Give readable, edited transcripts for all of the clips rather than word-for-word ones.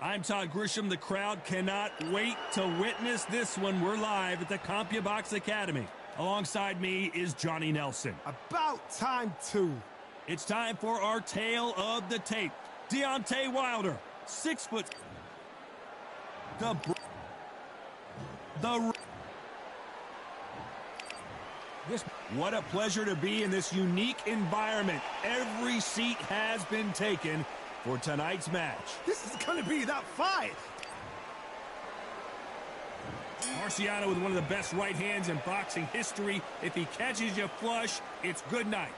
I'm Todd Grisham. The crowd cannot wait to witness this one. We're live at the CompuBox Academy. Alongside me is Johnny Nelson. About time, too. It's time for our tale of the tape. Deontay Wilder, 6 foot. What a pleasure to be in this unique environment. Every seat has been taken for tonight's match. This is going to be that fight. Marciano with one of the best right hands in boxing history. If he catches you flush, it's good night.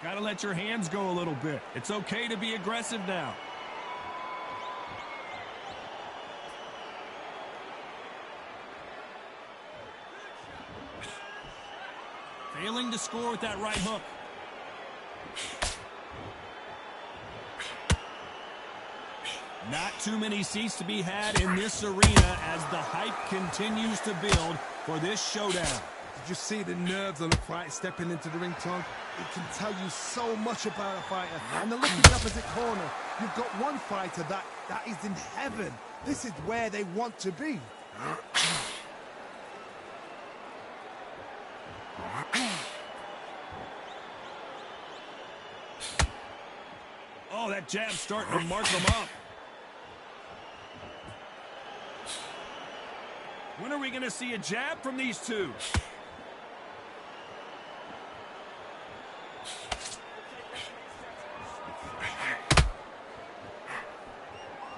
Got to let your hands go a little bit. It's okay to be aggressive now. Failing to score with that right hook. Not too many seats to be had in this arena as the hype continues to build for this showdown. Did you see the nerves on the fight stepping into the ring, Tom? It can tell you so much about a fighter. And the look in the opposite corner. You've got one fighter that is in heaven. This is where they want to be. Oh, that jab's starting to mark them up. When are we going to see a jab from these two?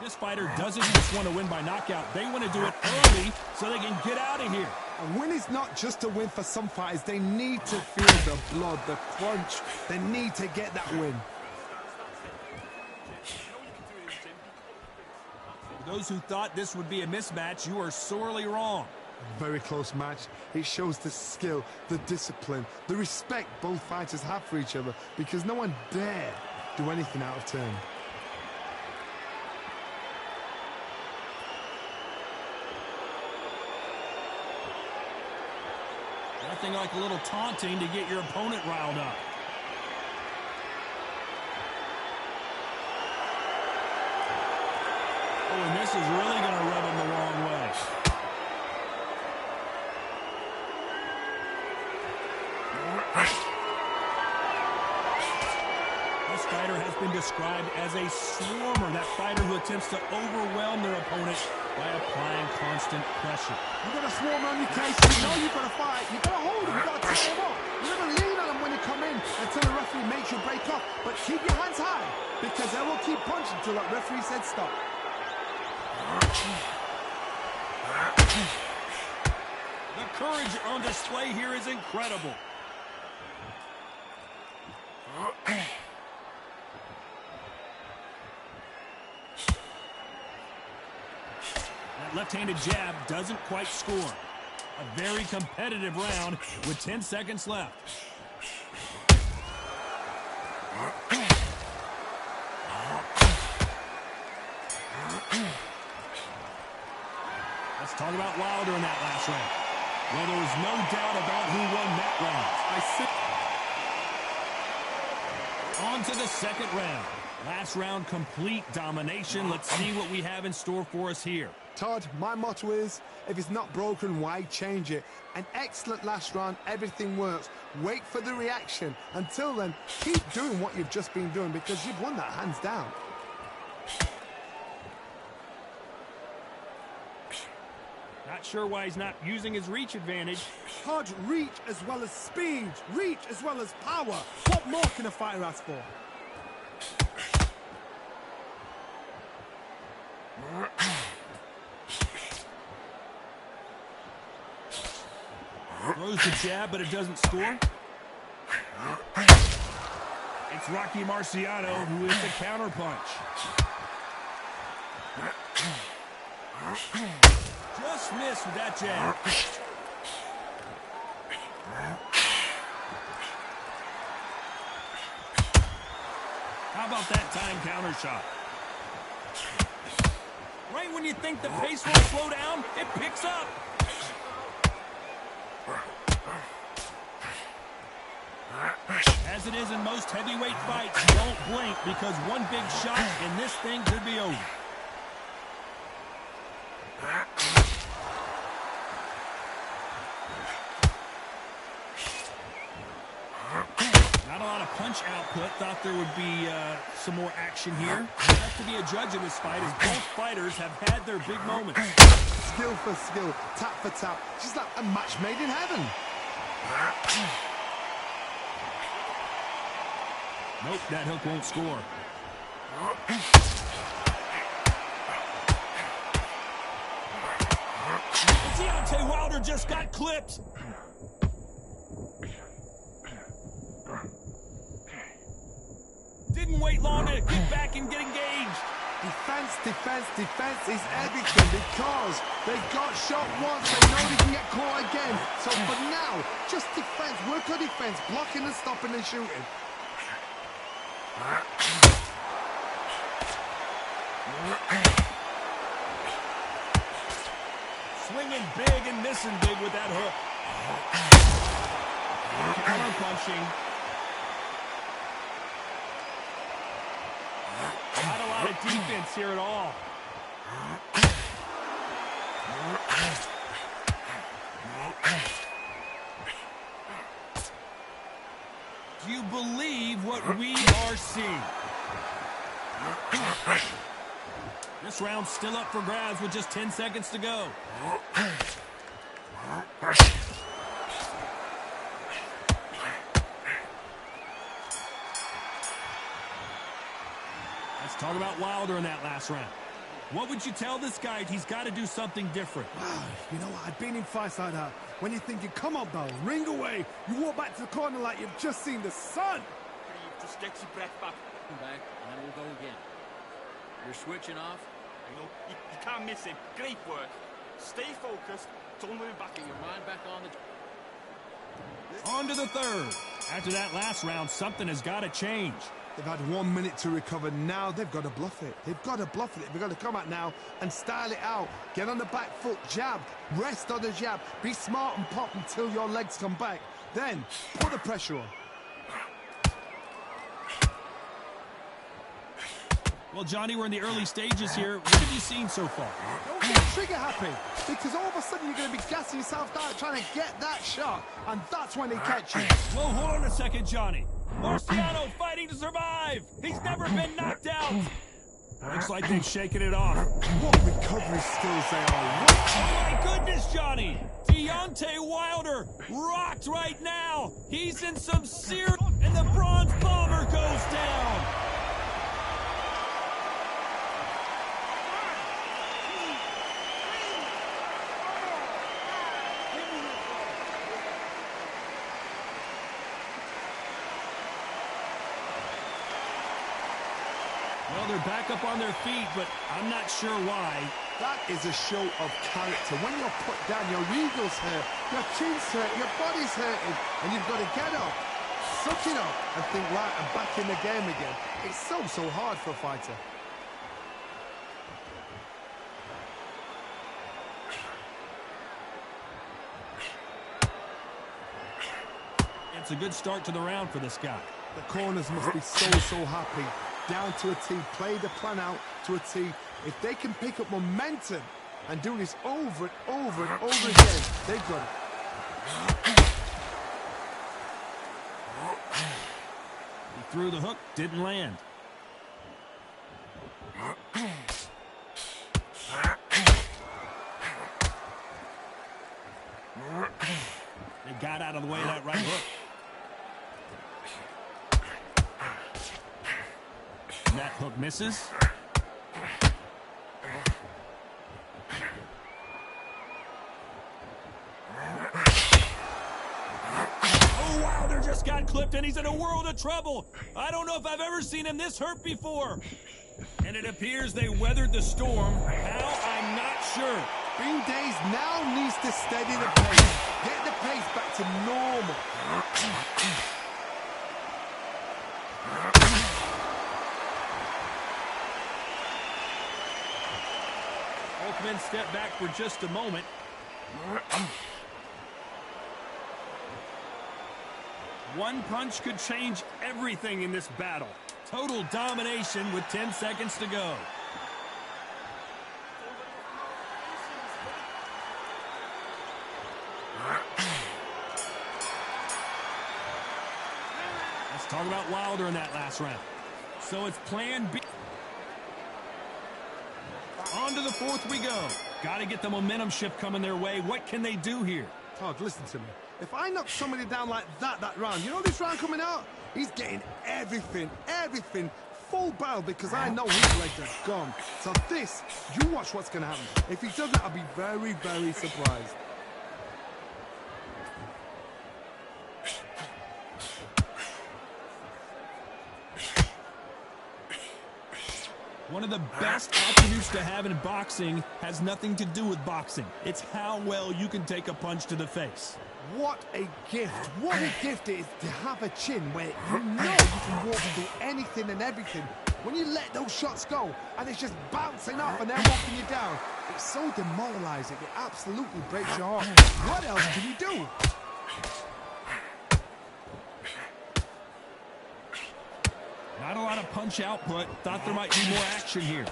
This fighter doesn't just want to win by knockout. They want to do it early so they can get out of here. A win is not just a win for some fighters. They need to feel the blood, the crunch. They need to get that win. For those who thought this would be a mismatch, you are sorely wrong. Very close match. It shows the skill, the discipline, the respect both fighters have for each other, because no one dare do anything out of turn. Nothing like a little taunting to get your opponent riled up. Oh, and this is really going to rub him the wrong way. This fighter has been described as a swarmer, that fighter who attempts to overwhelm their opponent by applying constant pressure. You've got a swarm on your case. You know you've got to fight. You've got to hold him. You've got to tie him up. You're going to lean on him when you come in until the referee makes you break off. But keep your hands high, because they will keep punching until that referee said stop. The courage on display here is incredible. That left-handed jab doesn't quite score. A very competitive round with 10 seconds left. Let's talk about Wilder in that last round. Well, there was no doubt about who won that round. On to the second round. Last round, complete domination. Let's see what we have in store for us here. Todd, my motto is, if it's not broken, why change it? An excellent last round, everything works. Wait for the reaction. Until then, keep doing what you've just been doing, because you've won that hands down. Not sure why he's not using his reach advantage. Todd, reach as well as speed, reach as well as power. What more can a fighter ask for? Throws the jab, but it doesn't score. It's Rocky Marciano who is the counterpunch. Just missed with that jab. How about that time counter shot? Right when you think the pace will slow down, it picks up. As it is in most heavyweight fights, don't blink because one big shot and this thing could be over. Not a lot of punch output. Thought there would be some more action here. You have to be a judge in this fight as both fighters have had their big moments. Skill for skill, tap for tap. Just like a match made in heaven. Nope, that hook won't score. Deontay Wilder just got clipped. Didn't wait long to get back and get engaged. Defense, defense, defense is everything because they got shot once. They know they can get caught again. So for now, just defense, work on defense, blocking and stopping and shooting. Swinging big and missing big with that hook. Counter punching. Not a lot of defense here at all. Do you believe what we are seeing? This round's still up for grabs with just 10 seconds to go. Let's talk about Wilder in that last round. What would you tell this guy? He's got to do something different. You know what? I've been in fights like that. When you're thinking, come on, Bell, ring away. You walk back to the corner like you've just seen the sun. Just get your breath back. Come back, and then we'll go again. You're switching off. You know, you can't miss him. Great work. Stay focused. Don't move back. Get your mind back on the... On to the third. After that last round, something has got to change. They've had 1 minute to recover. Now they've got to bluff it. They've got to bluff it. They've got to come out now and style it out. Get on the back foot, jab, rest on the jab. Be smart and pop until your legs come back. Then put the pressure on. Well, Johnny, we're in the early stages here. What have you seen so far? Don't get trigger happy, because all of a sudden you're going to be gassing yourself down trying to get that shot, and that's when they catch you. Whoa, hold on a second, Johnny. Marciano fighting to survive. He's never been knocked out. Looks like they've shaken it off. What recovery skills they are. Oh, my goodness, Johnny. Deontay Wilder rocked right now. He's in some serious... And the Bronze Bomber goes down. Well, they're back up on their feet, but I'm not sure why. That is a show of character. When you're put down, your ego's hurt, your chin's hurt, your body's hurting, and you've got to get up, suck it up, and think, right, I'm back in the game again. It's so hard for a fighter. It's a good start to the round for this guy. The corners must be so happy. Down to a T, play the plan out to a T. If they can pick up momentum and do this over and over and over again, they've got it. He threw the hook, didn't land. They got out of the way of that right hook. And that hook misses. Oh, Wilder just got clipped and he's in a world of trouble. I don't know if I've ever seen him this hurt before. And it appears they weathered the storm. How? I'm not sure. Green Days now needs to steady the pace. Get the pace back to normal. Both men step back for just a moment. One punch could change everything in this battle. Total domination with 10 seconds to go. Let's talk about Wilder in that last round. So it's plan B. On to the fourth we go. Got to get the momentum shift coming their way. What can they do here? Todd, listen to me. If I knock somebody down like that round, you know this round coming out? He's getting everything, full barrel, because I know his legs are gone. So this, you watch what's going to happen. If he doesn't, I'll be very, very surprised. One of the best attributes to have in boxing has nothing to do with boxing. It's how well you can take a punch to the face. What a gift. What a gift it is to have a chin where you know you can walk through anything and everything. When you let those shots go and it's just bouncing off and then walking you down, it's so demoralizing. It absolutely breaks your heart. What else can you do? Not a lot of punch output. Thought there might be more action here.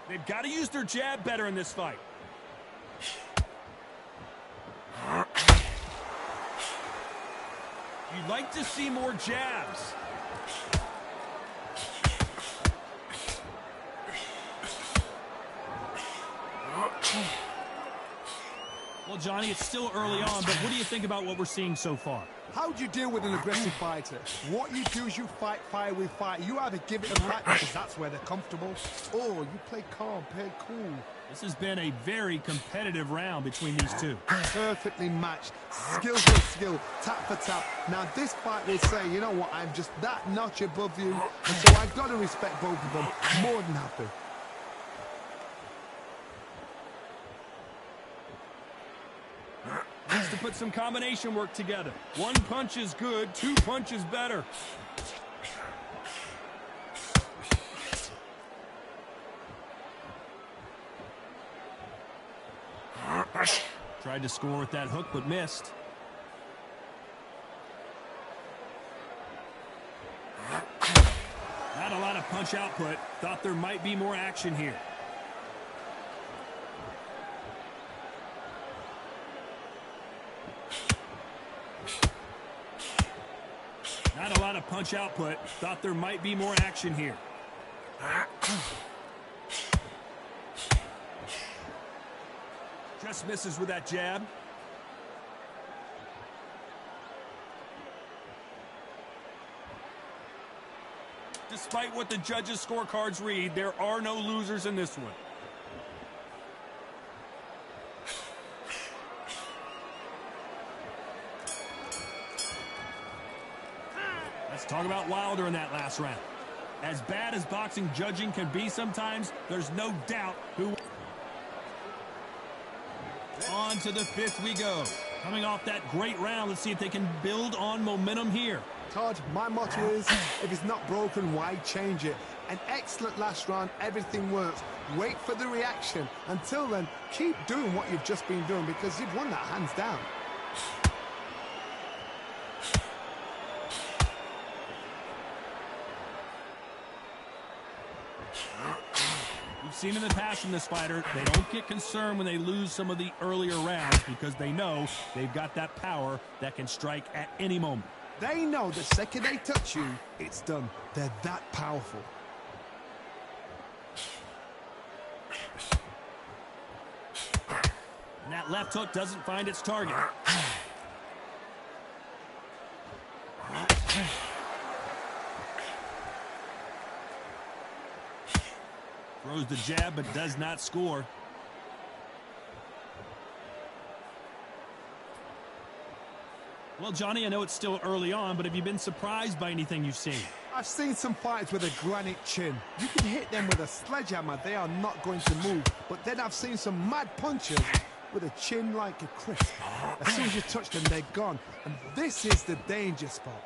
They've got to use their jab better in this fight. You'd like to see more jabs. Well, Johnny, it's still early on, but what do you think about what we're seeing so far? How do you deal with an aggressive fighter? What you do is you fight fire with fire. You either give it them back because that's where they're comfortable, or you play calm, play cool. This has been a very competitive round between these two. Perfectly matched. Skill for skill, tap for tap. Now this fight will say, you know what, I'm just that notch above you, and so I've got to respect both of them more than happy. Needs to put some combination work together. One punch is good, two punches better. Tried to score with that hook, but missed. Not a lot of punch output. Thought there might be more action here. Not a lot of punch output. Thought there might be more action here. Just misses with that jab. Despite what the judges' scorecards read, there are no losers in this one. Let's talk about Wilder in that last round. As bad as boxing judging can be sometimes, there's no doubt who... On to the fifth we go. Coming off that great round, let's see if they can build on momentum here. Todd, my motto is, if it's not broken, why change it? An excellent last round, everything works. Wait for the reaction. Until then, keep doing what you've just been doing because you've won that hands down. We've seen in the past from this fighter, they don't get concerned when they lose some of the earlier rounds because they know they've got that power that can strike at any moment. They know the second they touch you, it's done. They're that powerful. And that left hook doesn't find its target. Throws the jab but does not score. Well, Johnny, I know it's still early on, but have you been surprised by anything you've seen? I've seen some fighters with a granite chin. You can hit them with a sledgehammer, they are not going to move. But then I've seen some mad punchers with a chin like a crisp. As soon as you touch them, they're gone. And this is the danger spot.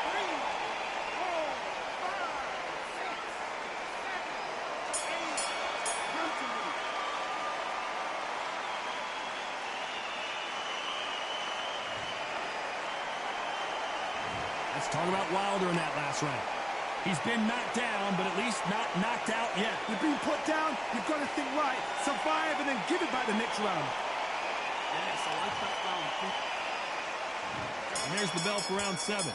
Let's talk about Wilder in that last round. He's been knocked down, but at least not knocked out yet. You've been put down, you've got to think right, survive, and then give it back the next round. Yes, I like that round. And there's the bell for round 7.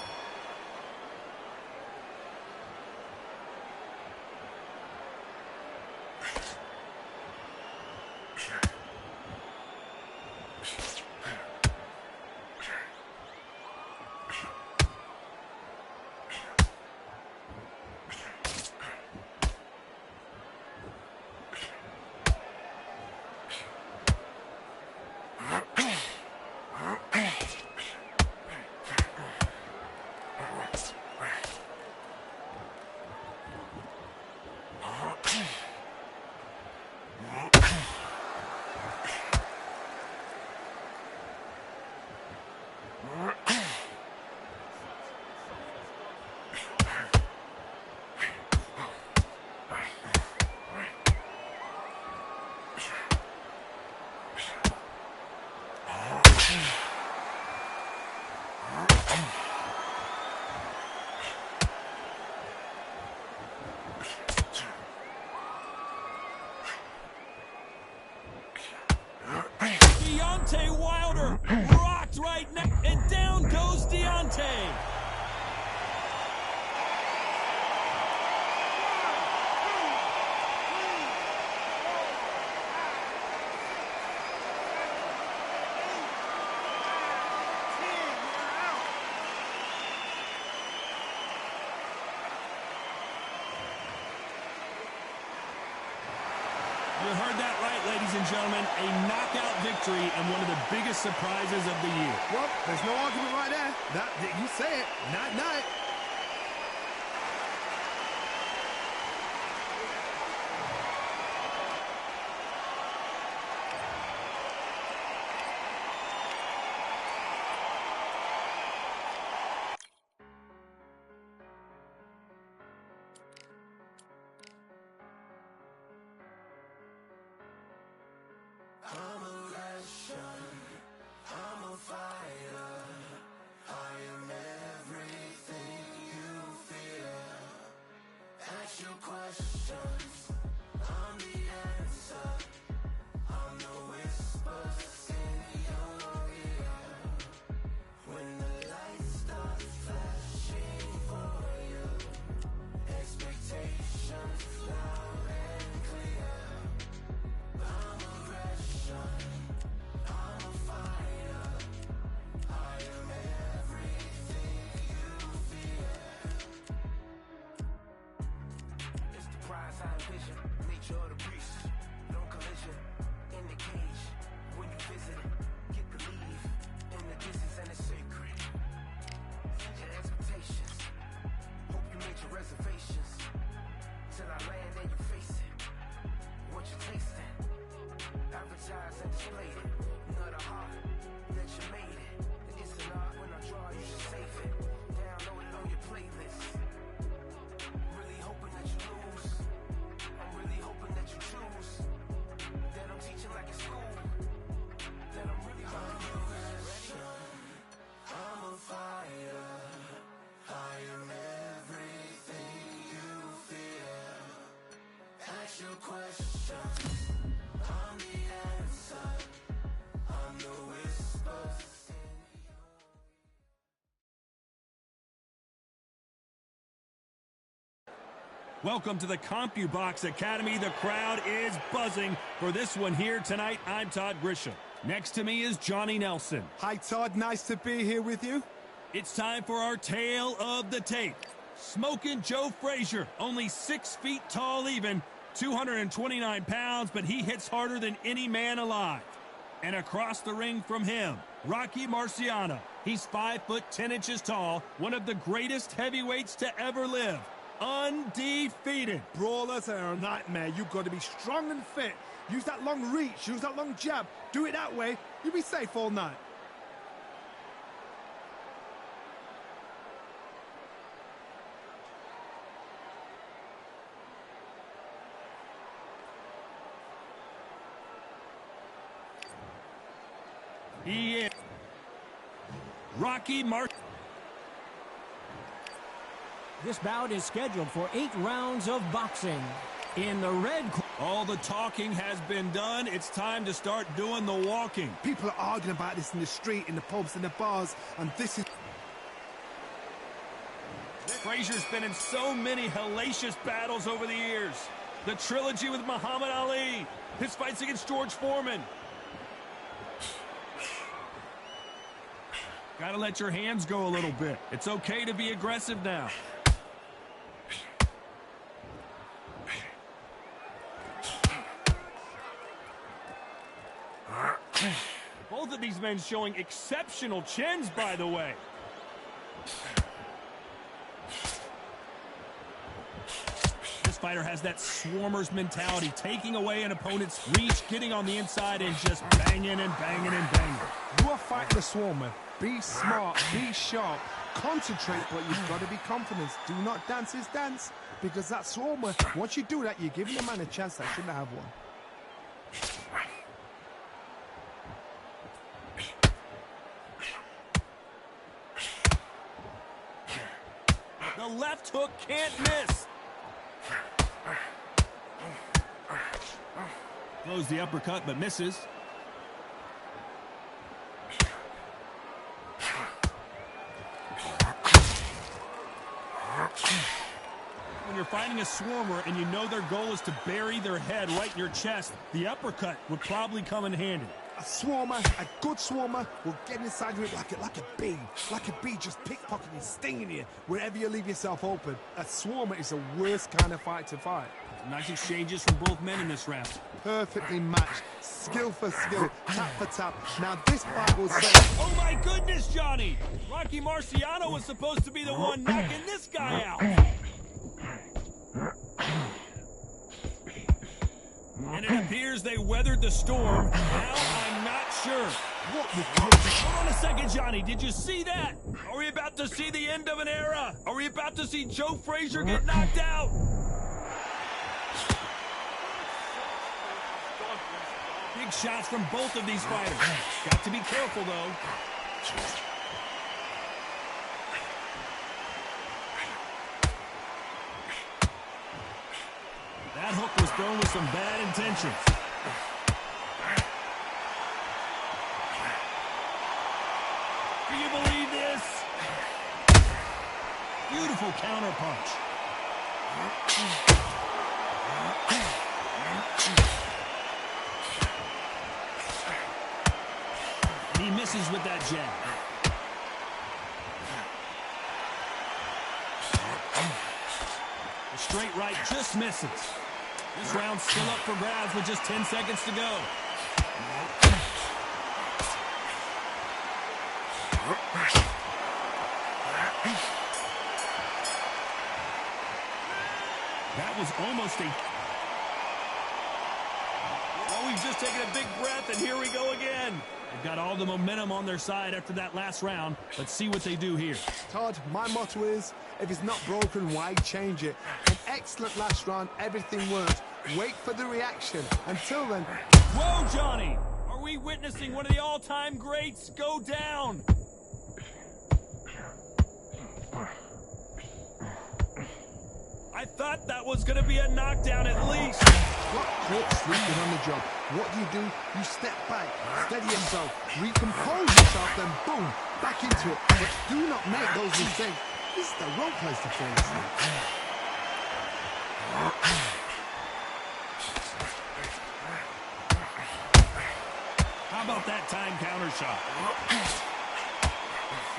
Deontay Wilder rocked right now, and down goes Deontay. You heard that right, ladies and gentlemen. A knockout victory and one of the biggest surprises of the year. Well, there's no argument right there. You say it. Night-night. Welcome to the CompuBox Academy. The crowd is buzzing for this one here tonight. I'm Todd Grisham. Next to me is Johnny Nelson. Hi, Todd. Nice to be here with you. It's time for our tale of the tape. Smoking Joe Frazier, only 6 feet tall even, 229 pounds, but he hits harder than any man alive. And across the ring from him, Rocky Marciano. He's 5 foot 10 inches tall, one of the greatest heavyweights to ever live. Undefeated. Brawlers are a nightmare. You've got to be strong and fit. Use that long reach. Use that long jab. Do it that way. You'll be safe all night. He is Rocky Marciano. This bout is scheduled for 8 rounds of boxing. In the red corner. All the talking has been done. It's time to start doing the walking. People are arguing about this in the street, in the pubs, in the bars, and this is... Frazier's been in so many hellacious battles over the years. The trilogy with Muhammad Ali, his fights against George Foreman. Gotta let your hands go a little bit. It's okay to be aggressive now. Both of these men showing exceptional chins, by the way. This fighter has that swarmer's mentality, taking away an opponent's reach, getting on the inside, and just banging and banging and banging. You are fighting a swarmer. Be smart, be sharp, concentrate, but you've got to be confident. Do not dance his dance, because that swarmer, once you do that, you're giving the man a chance that shouldn't have one. The left hook can't miss. Throws the uppercut, but misses. When you're fighting a swarmer and you know their goal is to bury their head right in your chest, the uppercut would probably come in handy. A swarmer, a good swarmer, will get inside of it like a bee. Like a bee just pickpocketing, stinging you wherever you leave yourself open. A swarmer is the worst kind of fight to fight. Nice exchanges from both men in this round. Perfectly matched. Skill for skill, tap for tap. Now this fight will say... Oh my goodness, Johnny! Rocky Marciano was supposed to be the one knocking this guy out. And it appears they weathered the storm. Now I'm not sure. What the crazy... Hold on a second, Johnny. Did you see that? Are we about to see the end of an era? Are we about to see Joe Frazier get knocked out? Big shots from both of these fighters. Got to be careful, though. That hook was thrown with some bad intentions. Do you believe this? Beautiful counter punch. And he misses with that jab. The straight right just misses. This round's still up for grabs with just 10 seconds to go. That was almost a... Oh, he's just taking a big breath, and here we go again. They've got all the momentum on their side after that last round. Let's see what they do here. Todd, my motto is, if it's not broken, why change it? An excellent last round, everything worked. Wait for the reaction. Until then... Whoa, Johnny! Are we witnessing one of the all-time greats go down? I thought that was going to be a knockdown at least. Got caught sleeping on the job. What do? You step back, steady yourself, recompose yourself, then boom, back into it. But do not make those mistakes. This is the wrong place to fall asleep. How about that time counter shot?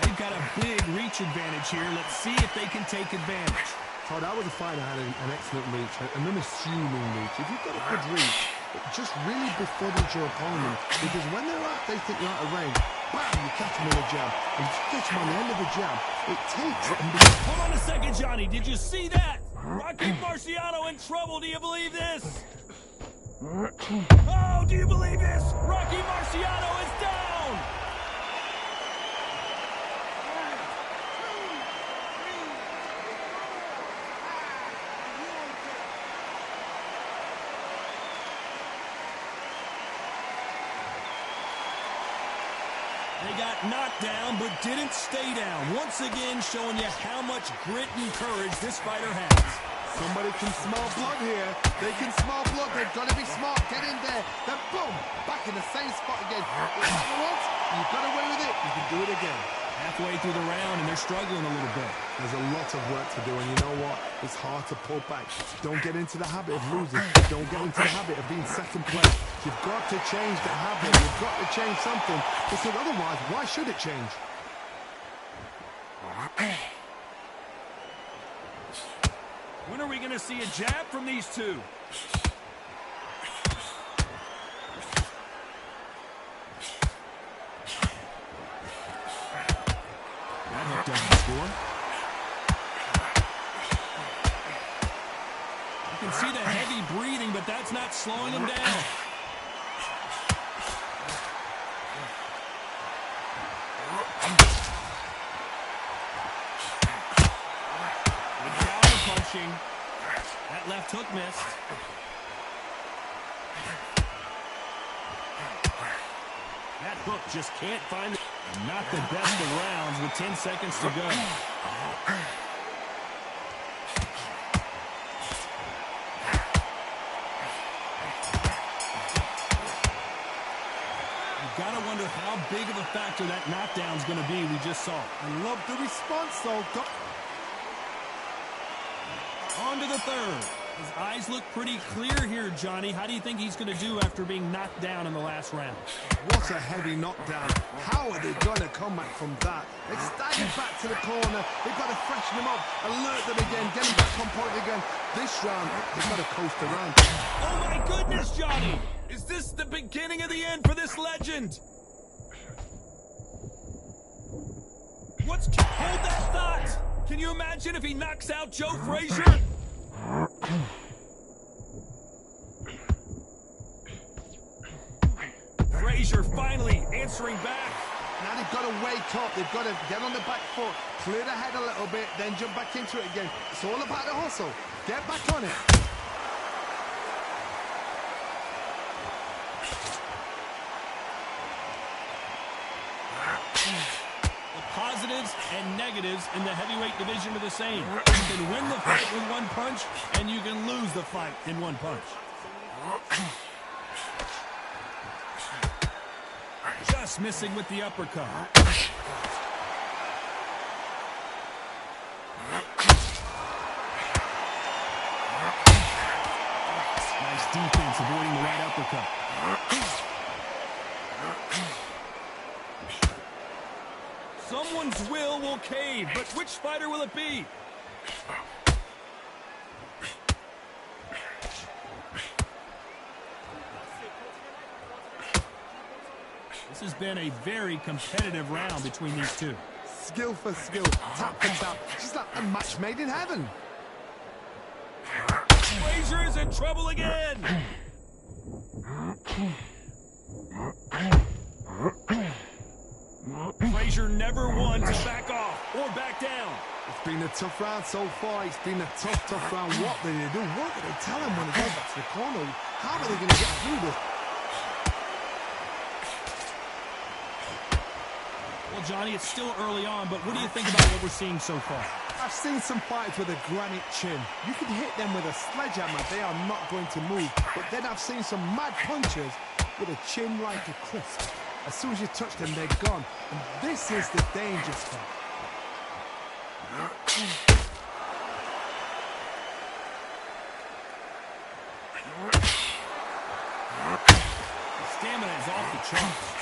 They've got a big reach advantage here. Let's see if they can take advantage. Todd, that was a fight that had an excellent reach, an unassuming reach. If you've got a good reach, it just really befuddles your opponent. Because when they're out, they think you're out of range. Bam, you catch them in a jab. And you catch them on the end of the jab. It takes... Hold on a second, Johnny. Did you see that? Rocky Marciano in trouble. Do you believe this? Oh, do you believe this? Rocky Marciano is down! They got knocked down, but didn't stay down. Once again, showing you how much grit and courage this fighter has. Somebody can smell blood here. They can smell blood. They've got to be smart. Get in there. Then boom, back in the same spot again. Once you got away with it, you can do it again. Halfway through the round, and they're struggling a little bit. There's a lot of work to do, and you know what? It's hard to pull back. Don't get into the habit of losing. Don't get into the habit of being second place. You've got to change the habit. You've got to change something. Because otherwise, why should it change? When are we going to see a jab from these two? That hook doesn't score. You can see the heavy breathing, but that's not slowing him down. That left hook missed. That hook just can't find it. Not the best of rounds with 10 seconds to go. You've got to wonder how big of a factor that knockdown's going to be we just saw. I love the response, though. On to the third. His eyes look pretty clear here, Johnny. How do you think he's going to do after being knocked down in the last round? What a heavy knockdown. How are they going to come back from that? They staggered back to the corner. They've got to freshen them up, alert them again, get them back on point again. This round, they've got to coast around. Oh, my goodness, Johnny! Is this the beginning of the end for this legend? Hold that thought! Can you imagine if he knocks out Joe Frazier? Frazier finally answering back. Now they've got to wake up. They've got to get on the back foot, clear the head a little bit, then jump back into it again. It's all about the hustle. Get back on it. The positives and negatives in the heavyweight division are the same. You can win the fight with one punch, and you can lose the fight in one punch. Just missing with the uppercut. Nice defense avoiding the right uppercut. Someone's will cave, but which fighter will it be? This has been a very competitive round between these two. Skill for skill, tap for tap. Just like a match made in heaven. Frazier is in trouble again. Frazier never one to back off or back down. It's been a tough round so far. It's been a tough round. What did they do? What did they tell him when he goes back to the corner? How are they going to get through this? Well, Johnny, it's still early on, but what do you think about what we're seeing so far? I've seen some fighters with a granite chin. You can hit them with a sledgehammer. They are not going to move. But then I've seen some mad punchers with a chin like a crisp. As soon as you touch them, they're gone. And this is the danger spot. Stamina is off the charts.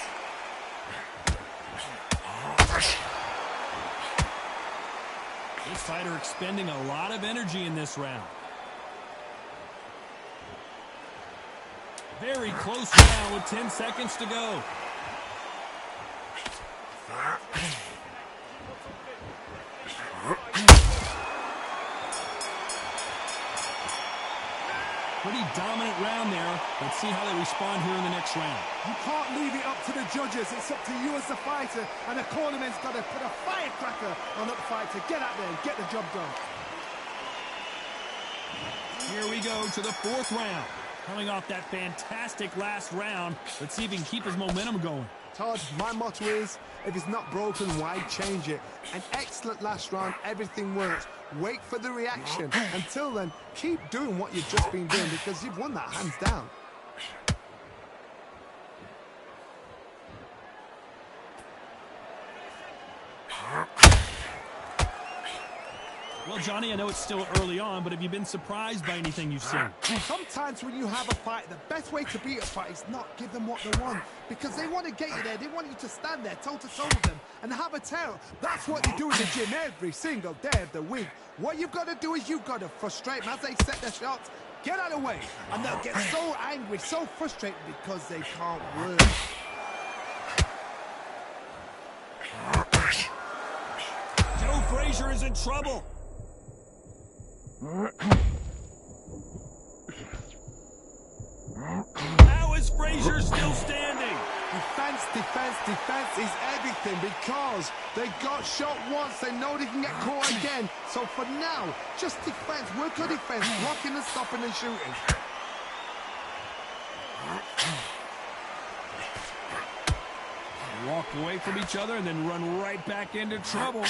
This fighter expending a lot of energy in this round. Very close now with 10 seconds to go. Pretty dominant round there. Let's see how they respond here in the next round. You can't leave it up to the judges. It's up to you as the fighter. And the cornerman's got to put a firecracker on that fighter. Get out there and get the job done. Here we go to the fourth round. Coming off that fantastic last round, let's see if he can keep his momentum going. Todd, my motto is, if it's not broken, why change it? An excellent last round, everything works. Wait for the reaction. Until then, keep doing what you've just been doing because you've won that hands down. Well, Johnny, I know it's still early on, but have you been surprised by anything you've seen? Sometimes when you have a fight, the best way to beat a fight is not give them what they want. Because they want to get you there. They want you to stand there toe-to-toe with them and have a tail. That's what they do in the gym every single day of the week. What you've got to do is you've got to frustrate them as they set their shots. Get out of the way. And they'll get so angry, so frustrated because they can't win. Joe Frazier is in trouble. How is Frazier still standing? Defense, defense, defense is everything because they got shot once. They know they can get caught again. So for now, just defense. Work on defense, blocking and stopping and shooting. Walk away from each other and then run right back into trouble.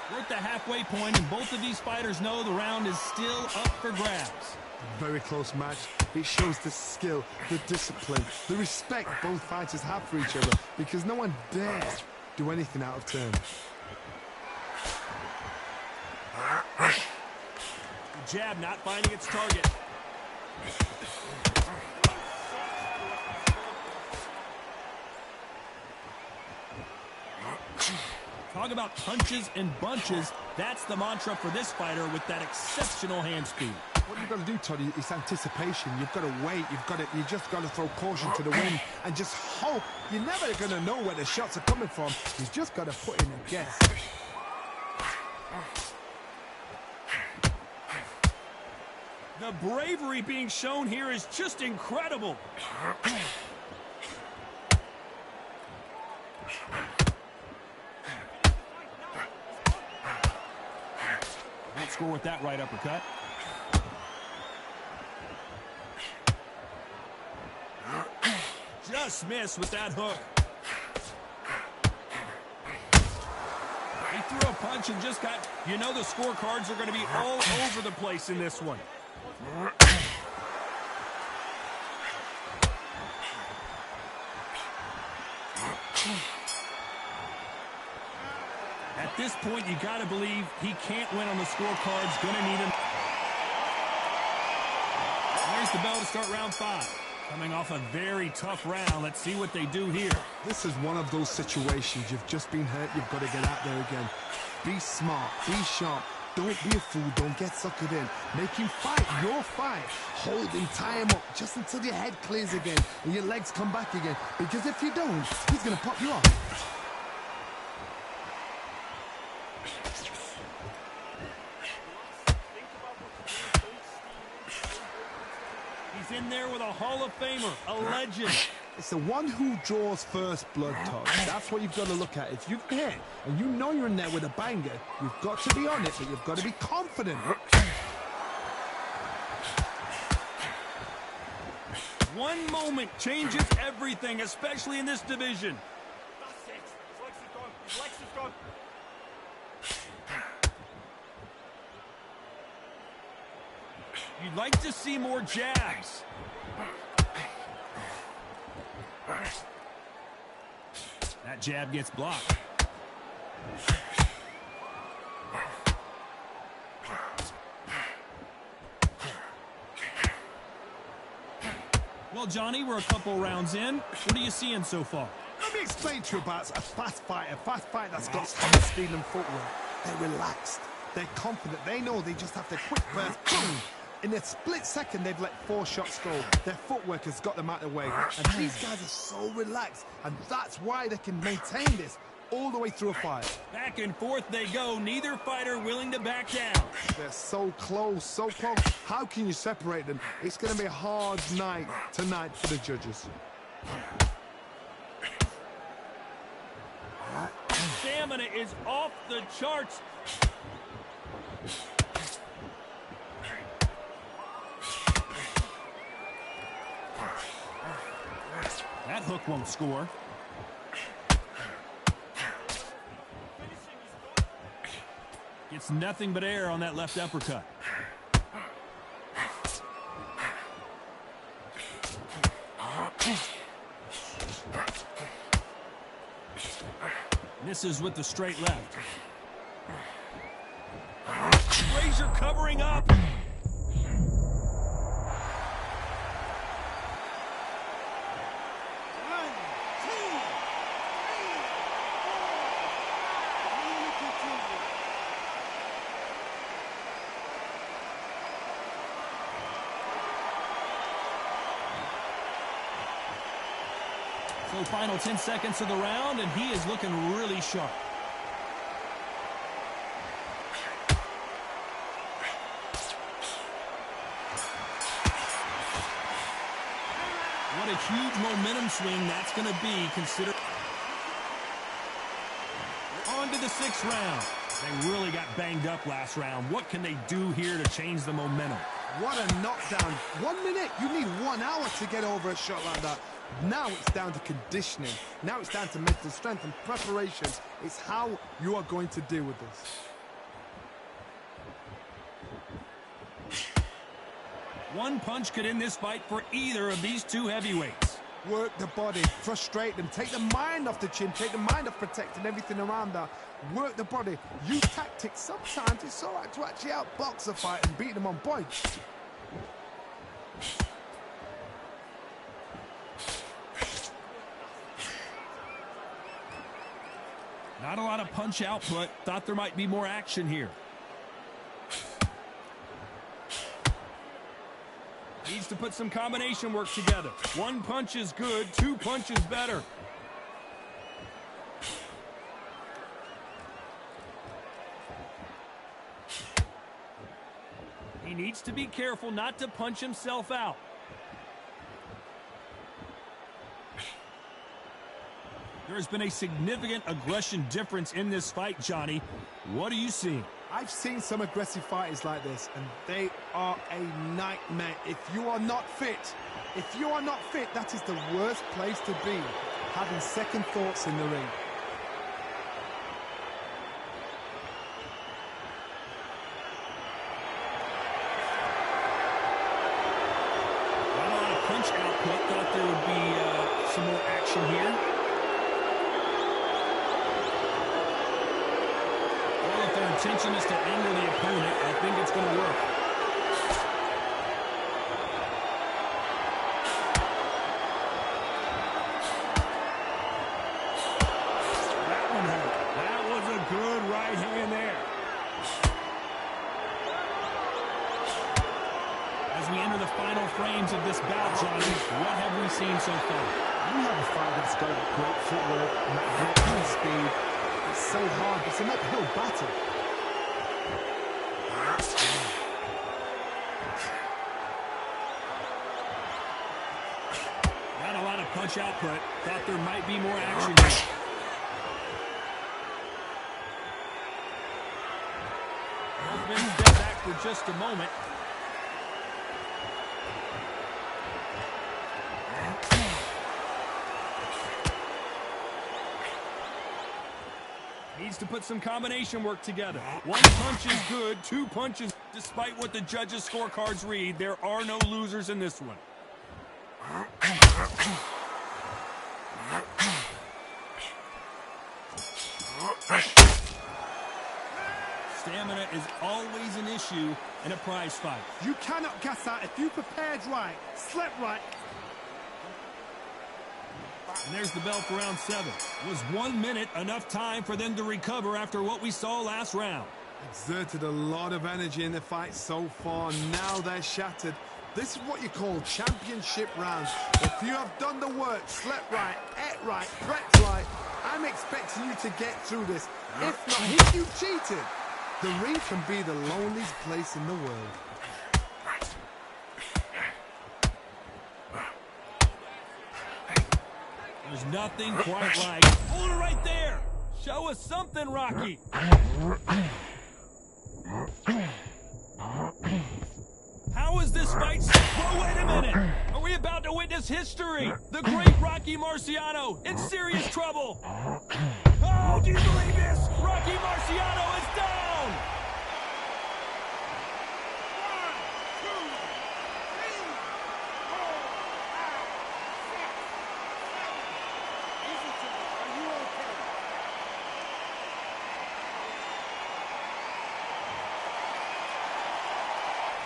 We're at the halfway point, and both of these fighters know the round is still up for grabs. Very close match. It shows the skill, the discipline, the respect both fighters have for each other because no one dares do anything out of turn. The jab not finding its target. Talk about punches and bunches. That's the mantra for this fighter with that exceptional hand speed. What you've got to do, Toddy, is anticipation. You've got to wait. You just got to throw caution to the wind and just hope. You're never going to know where the shots are coming from. You've just got to put in a guess. The bravery being shown here is just incredible. Won't score with that right uppercut. Just missed with that hook. He threw a punch and just got, you know, the scorecards are going to be all over the place in this one. At this point, you got to believe he can't win on the scorecards. Going to need him. There's the bell to start round 5. Coming off a very tough round. Let's see what they do here. This is one of those situations. You've just been hurt. You've got to get out there again. Be smart. Be sharp. Don't be a fool. Don't get suckered in. Make him fight your fight. Hold him, tie him up just until your head clears again and your legs come back again. Because if you don't, he's going to pop you off. He's in there with a Hall of Famer, a legend. It's the one who draws first blood, Todd. That's what you've got to look at. If you've hit and you know you're in there with a banger, you've got to be on it, but you've got to be confident. One moment changes everything, especially in this division. That's it. His legs are gone. His legs are gone. You'd like to see more jabs. That jab gets blocked. Well, Johnny, we're a couple rounds in. What are you seeing so far? Let me explain to you about a fast fighter that's got speed, speed and footwork. They're relaxed. They're confident. They know they just have to quick burst. Boom! In a split second, they've let 4 shots go. Their footwork has got them out of the way. And these guys are so relaxed. And that's why they can maintain this all the way through a fight. Back and forth they go. Neither fighter willing to back down. They're so close, so close. How can you separate them? It's going to be a hard night tonight for the judges. Stamina is off the charts. That hook won't score. Gets nothing but air on that left uppercut. Misses with the straight left. Frazier covering up. So final 10 seconds of the round, and he is looking really sharp. What a huge momentum swing that's going to be considered. On to the 6th round. They really got banged up last round. What can they do here to change the momentum? What a knockdown. 1 minute. You need 1 hour to get over a shot like that. Now it's down to conditioning. Now it's down to mental strength and preparation. It's how you are going to deal with this. One punch could end this fight for either of these two heavyweights. Work the body, frustrate them, take the mind off the chin, take the mind off protecting everything around that. Work the body, use tactics. Sometimes it's all right to actually outbox a fight and beat them on points. Not a lot of punch output. Thought there might be more action here. Needs to put some combination work together. 1 punch is good, 2 punches better. He needs to be careful not to punch himself out. There's been a significant aggression difference in this fight, Johnny. What are you seeing? I've seen some aggressive fighters like this, and they are a nightmare. If you are not fit, that is the worst place to be, having second thoughts in the ring. Not a lot of punch output. Thought there would be some more action here. Well, if their intention is to anger the opponent, I think it's going to work. That one hurt. That was a good right hand there. As we enter the final frames of this bout, Johnny, what have we seen so far? You have a fight that's got great footwork and that great speed. It's so hard. It's an uphill battle. Not a lot of punch output. Thought there might be more action here. Been step back for just a moment. Needs to put some combination work together. 1 punch is good, 2 punches. Despite what the judges' scorecards read, there are no losers in this one. Stamina is always an issue in a prize fight. You cannot gas out if you prepared right, slept right. And there's the bell for round 7. Was 1 minute enough time for them to recover after what we saw last round? Exerted a lot of energy in the fight so far. Now they're shattered. This is what you call championship rounds. If you have done the work, slept right, ate right, prepped right, I'm expecting you to get through this. If not, if you cheated, the ring can be the loneliest place in the world. There's nothing quite like. Hold it right there. Show us something, Rocky. How is this fight? Whoa, wait a minute. Are we we about to witness history? The great Rocky Marciano in serious trouble. Oh, do you believe this? Rocky Marciano is down. 1, 2, 3, 4, 5, 6, 7.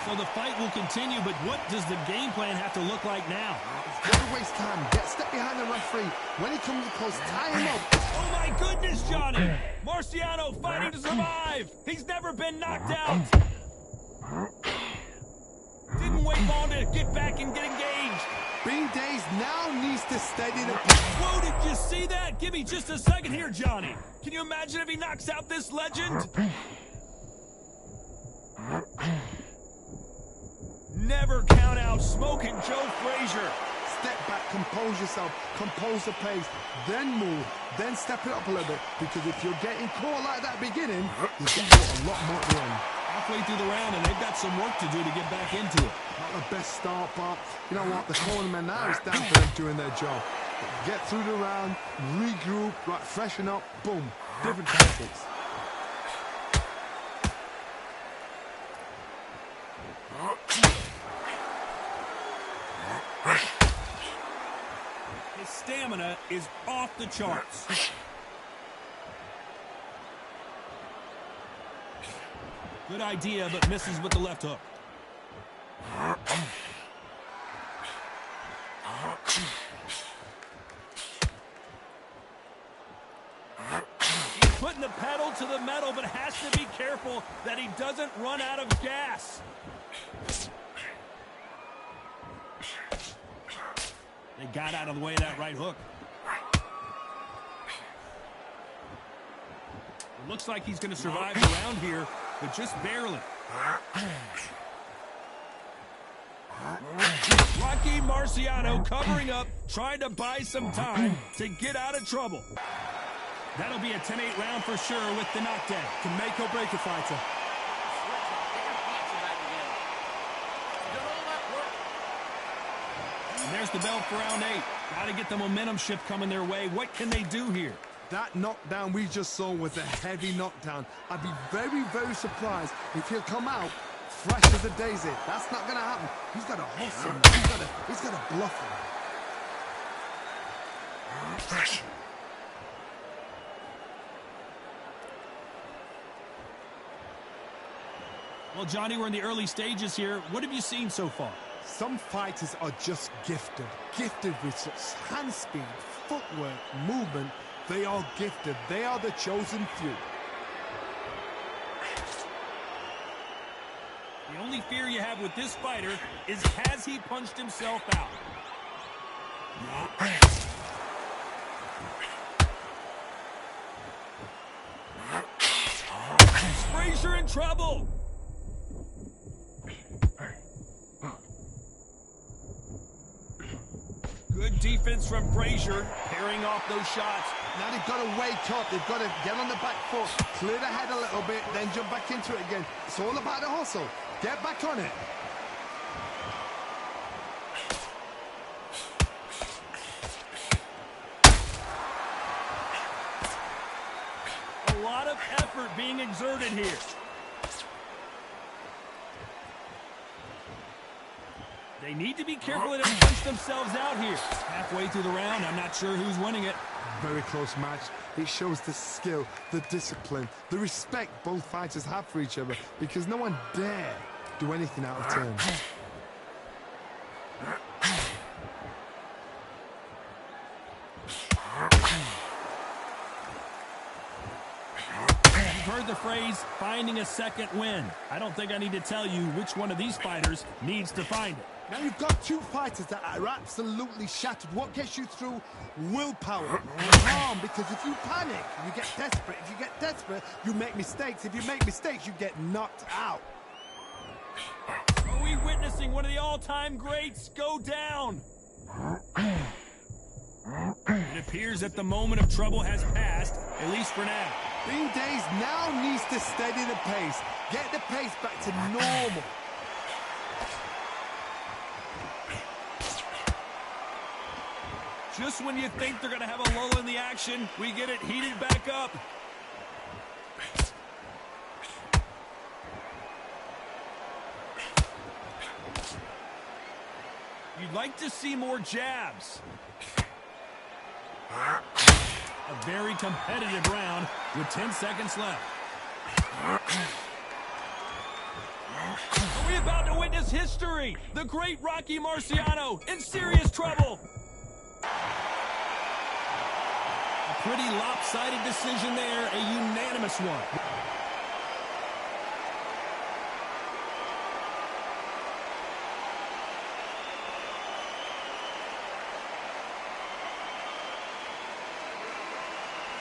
So the fight will continue, but what does the game plan have to look like now? Don't waste time. Get step behind the referee. When he comes close, tie him up. Oh my goodness, Johnny! Marciano fighting to survive! He's never been knocked out! Didn't wait long to get back and get engaged. Bean Days now needs to steady the pace. Whoa, did you see that? Give me just a second here, Johnny. Can you imagine if he knocks out this legend? Never count out Smoking Joe Frazier. Step back, compose yourself, compose the pace, then move, then step it up a little bit. Because if you're getting caught like that beginning, you get caught a lot more at the end. Halfway through the round, and they've got some work to do to get back into it. Not the best start, but you know what? The cornerman now is down for them doing their job. Get through the round, regroup, right, freshen up, boom. Different tactics. His stamina is off the charts. Good idea, but misses with the left hook. He's putting the pedal to the metal, but has to be careful that he doesn't run out of gas. They got out of the way of that right hook. It looks like he's going to survive the round here, but just barely. Rocky Marciano covering up, trying to buy some time to get out of trouble. That'll be a 10-8 round for sure with the knockdown. Can make or break a fighter. And there's the bell for round 8. Got to get the momentum shift coming their way. What can they do here? That knockdown we just saw was a heavy knockdown. I'd be very, very surprised if he'll come out fresh as a daisy. That's not going to happen. He's got to hustle. He's got to bluff him. Well, Johnny, we're in the early stages here. What have you seen so far? Some fighters are just gifted. Gifted with such hand speed, footwork, movement. They are gifted. They are the chosen few. The only fear you have with this fighter is, has he punched himself out? Is Frazier in trouble? Good defense from Frazier, pairing off those shots. Now they've got to wake up. They've got to get on the back foot, clear the head a little bit, then jump back into it again. It's all about the hustle. Get back on it. A lot of effort being exerted here. They need to be careful that they don't punch themselves out here. Halfway through the round, I'm not sure who's winning it. Very close match. It shows the skill, the discipline, the respect both fighters have for each other, because no one dare do anything out of turn. You've heard the phrase, finding a second win. I don't think I need to tell you which one of these fighters needs to find it. Now you've got two fighters that are absolutely shattered. What gets you through? Willpower. Calm, because if you panic, you get desperate. If you get desperate, you make mistakes. If you make mistakes, you get knocked out. Are we witnessing one of the all-time greats go down? It appears that the moment of trouble has passed, at least for now. Bean Days now needs to steady the pace. Get the pace back to normal. Just when you think they're going to have a lull in the action, we get it heated back up. You'd like to see more jabs. A very competitive round with 10 seconds left. Are we about to witness history? The great Rocky Marciano in serious trouble. A pretty lopsided decision there, a unanimous one.